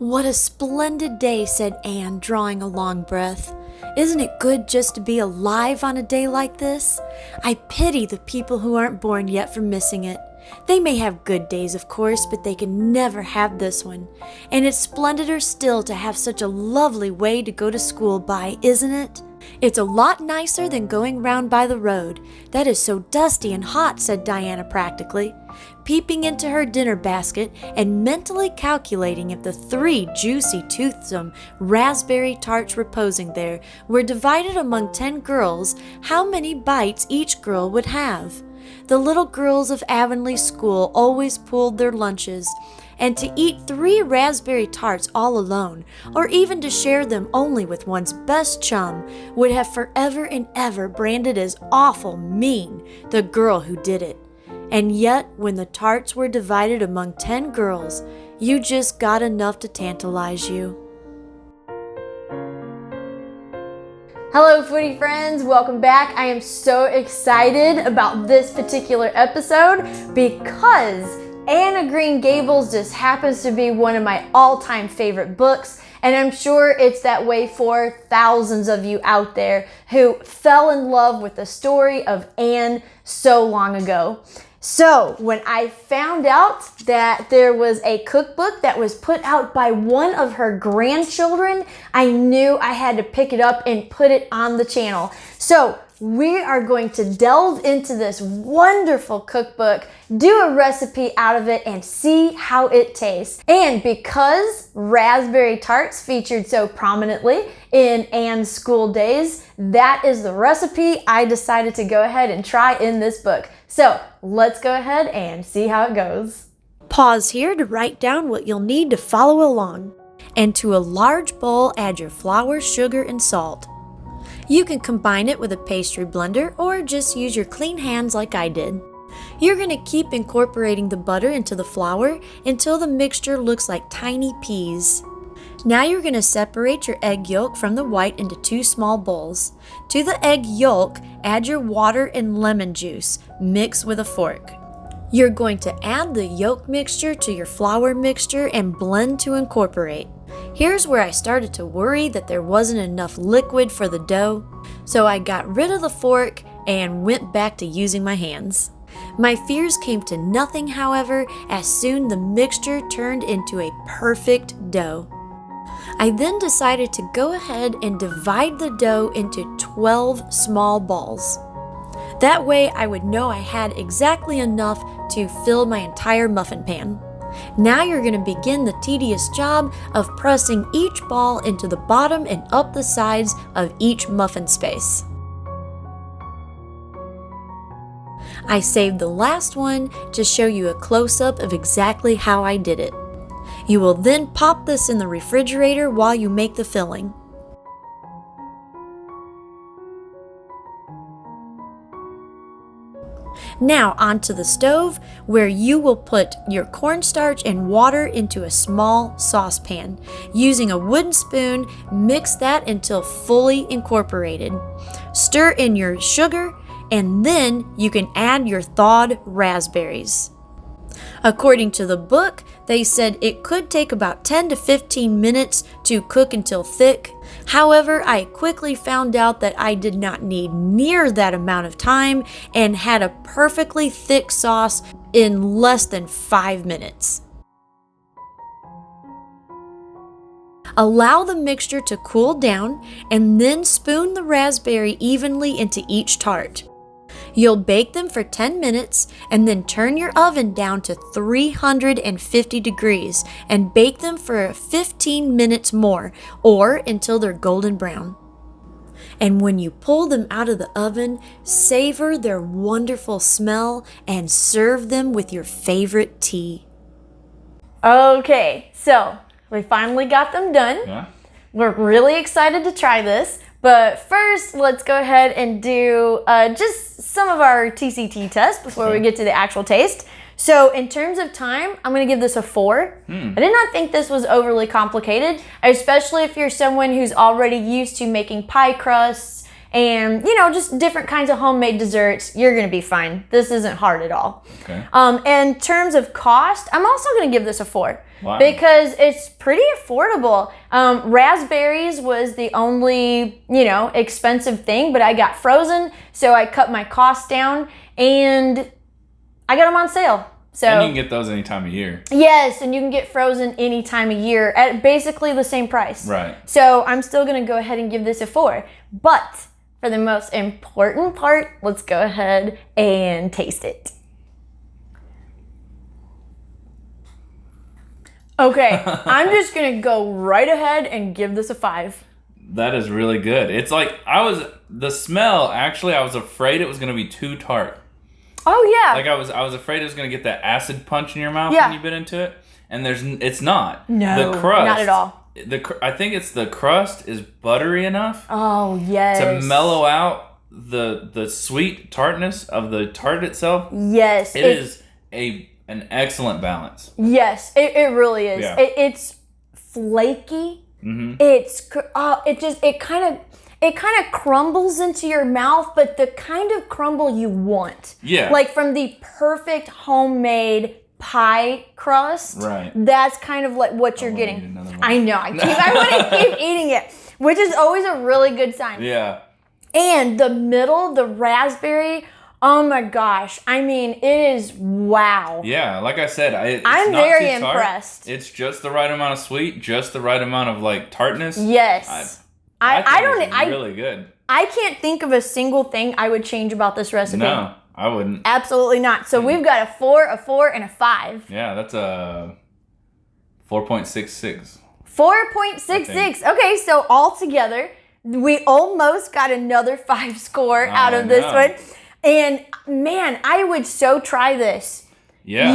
What a splendid day, said Anne, drawing a long breath. Isn't it good just to be alive on a day like this? I pity the people who aren't born yet for missing it. They may have good days, of course, but they can never have this one. And it's splendider still to have such a lovely way to go to school by, isn't it? It's a lot nicer than going round by the road. That is so dusty and hot, said Diana practically, peeping into her dinner basket and mentally calculating if the 3 juicy, toothsome raspberry tarts reposing there were divided among 10 girls, how many bites each girl would have. The little girls of Avonlea School always pooled their lunches, and to eat 3 raspberry tarts all alone, or even to share them only with one's best chum, would have forever and ever branded as awful mean the girl who did it. And yet, when the tarts were divided among 10 girls, you just got enough to tantalize you. Hello foodie friends, welcome back. I am so excited about this particular episode because Anne of Green Gables just happens to be one of my all-time favorite books, and I'm sure it's that way for thousands of you out there who fell in love with the story of Anne so long ago. So when I found out that there was a cookbook that was put out by one of her grandchildren, I knew I had to pick it up and put it on the channel. So we are going to delve into this wonderful cookbook, do a recipe out of it, and see how it tastes. And because raspberry tarts featured so prominently in Anne's school days, that is the recipe I decided to go ahead and try in this book. So let's go ahead and see how it goes. Pause here to write down what you'll need to follow along. And to a large bowl, add your flour, sugar, and salt. You can combine it with a pastry blender or just use your clean hands like I did. You're going to keep incorporating the butter into the flour until the mixture looks like tiny peas. Now you're going to separate your egg yolk from the white into 2 small bowls. To the egg yolk, add your water and lemon juice. Mix with a fork. You're going to add the yolk mixture to your flour mixture and blend to incorporate. Here's where I started to worry that there wasn't enough liquid for the dough, so I got rid of the fork and went back to using my hands. My fears came to nothing, however, as soon the mixture turned into a perfect dough. I then decided to go ahead and divide the dough into 12 small balls. That way I would know I had exactly enough to fill my entire muffin pan. Now you're going to begin the tedious job of pressing each ball into the bottom and up the sides of each muffin space. I saved the last one to show you a close-up of exactly how I did it. You will then pop this in the refrigerator while you make the filling. Now onto the stove, where you will put your cornstarch and water into a small saucepan. Using a wooden spoon, mix that until fully incorporated. Stir in your sugar, and then you can add your thawed raspberries. According to the book, they said it could take about 10 to 15 minutes to cook until thick. However, I quickly found out that I did not need near that amount of time and had a perfectly thick sauce in less than 5 minutes. Allow the mixture to cool down and then spoon the raspberry evenly into each tart. You'll bake them for 10 minutes and then turn your oven down to 350 degrees and bake them for 15 minutes more or until they're golden brown. And when you pull them out of the oven, savor their wonderful smell and serve them with your favorite tea. Okay, so we finally got them done. Yeah. We're really excited to try this. But first, let's go ahead and do just some of our TCT tests before we get to the actual taste. So in terms of time, I'm going to give this a 4. I did not think this was overly complicated, especially if you're someone who's already used to making pie crusts and, you know, just different kinds of homemade desserts, you're going to be fine. This isn't hard at all. Okay. In terms of cost, I'm also going to give this a 4. Wow. Because it's pretty affordable. Raspberries was the only, you know, expensive thing, but I got frozen, so I cut my costs down, and I got them on sale. So, and you can get those any time of year. Yes, and you can get frozen any time of year at basically the same price. Right. So I'm still going to go ahead and give this a 4. But for the most important part, let's go ahead and taste it. Okay, I'm just going to go right ahead and give this a 5. That is really good. It's like, the smell, actually, I was afraid it was going to be too tart. Oh, yeah. Like, I was afraid it was going to get that acid punch in your mouth Yeah. when you bit into it. And it's not. No, the crust, not at all. I think it's the crust is buttery enough Oh, yes. to mellow out the sweet tartness of the tart itself. Yes. It is an excellent balance. Yes, it really is. Yeah. It's flaky. Mm-hmm. It kind of crumbles into your mouth, but the kind of crumble you want. Yeah. Like from the perfect homemade pie crust. Right. That's kind of like what you're wanna eat getting. another one. I know. I want to keep eating it, which is always a really good sign. Yeah. And the middle, the raspberry, oh my gosh. I mean, it is wow. Yeah, like I said, I'm not very too tart. impressed. It's just the right amount of sweet, just the right amount of like tartness. Yes. I don't. It's really good. I can't think of a single thing I would change about this recipe. No, I wouldn't. Absolutely not. So we've got a 4, and a 5. Yeah, that's a 4.66. 4.66. Okay, so all together, we almost got another 5 score out of this one. And man, I would so try this. Yeah.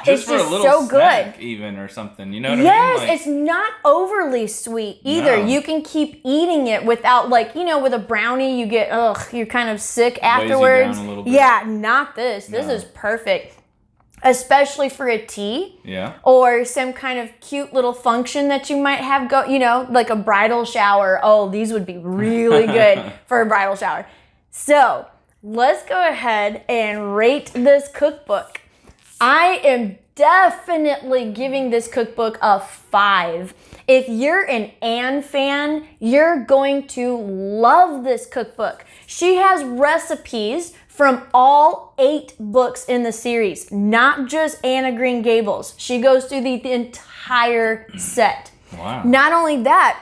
It's for just a little so snack good. even or something. You know what I mean? Yes, Like, it's not overly sweet either. No. You can keep eating it without, like, you know, with a brownie, you get, you're kind of sick afterwards. down a little bit. Yeah, not this. This No. is perfect. Especially for a tea. Yeah. Or some kind of cute little function that you might have like a bridal shower. Oh, these would be really good for a bridal shower. So, let's go ahead and rate this cookbook. I am definitely giving this cookbook a 5. If you're an Anne fan, you're going to love this cookbook. She has recipes from all 8 books in the series, not just Anne of Green Gables. She goes through the entire set. Wow. Not only that,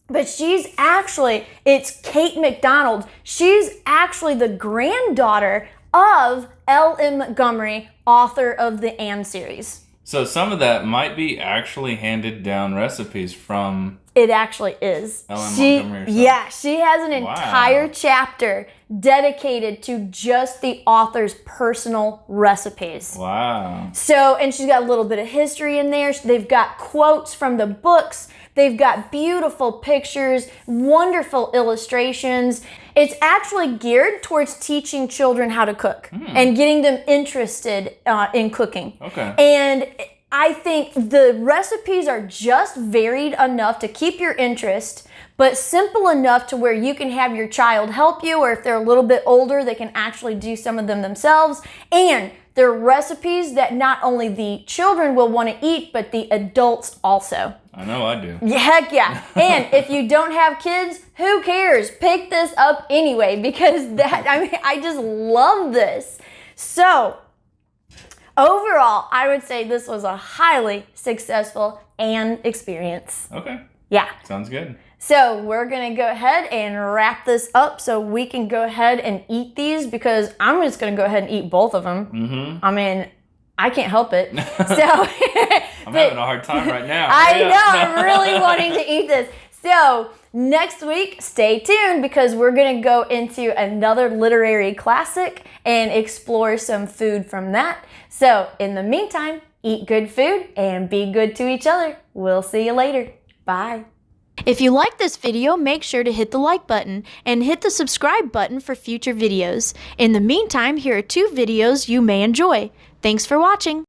but it's Kate Macdonald. She's actually the granddaughter of L.M. Montgomery, author of the Anne series. So some of that might be actually handed down recipes from... It actually is. L.M. Montgomery herself. Yeah, she has an entire chapter dedicated to just the author's personal recipes. Wow. So, and she's got a little bit of history in there. They've got quotes from the books. They've got beautiful pictures, wonderful illustrations. It's actually geared towards teaching children how to cook and getting them interested in cooking. Okay. And I think the recipes are just varied enough to keep your interest, but simple enough to where you can have your child help you, or if they're a little bit older, they can actually do some of them themselves. And they're recipes that not only the children will want to eat, but the adults also. I know I do. Heck yeah. And if you don't have kids, who cares? Pick this up anyway, because I just love this. So, overall, I would say this was a highly successful Anne experience. Okay. Yeah. Sounds good. So we're going to go ahead and wrap this up so we can go ahead and eat these, because I'm just going to go ahead and eat both of them. Mm-hmm. I mean, I can't help it. So I'm having a hard time right now. I know. I'm really wanting to eat this. So next week, stay tuned, because we're going to go into another literary classic and explore some food from that. So in the meantime, eat good food and be good to each other. We'll see you later. Bye. If you like this video, make sure to hit the like button and hit the subscribe button for future videos. In the meantime, here are 2 videos you may enjoy. Thanks for watching.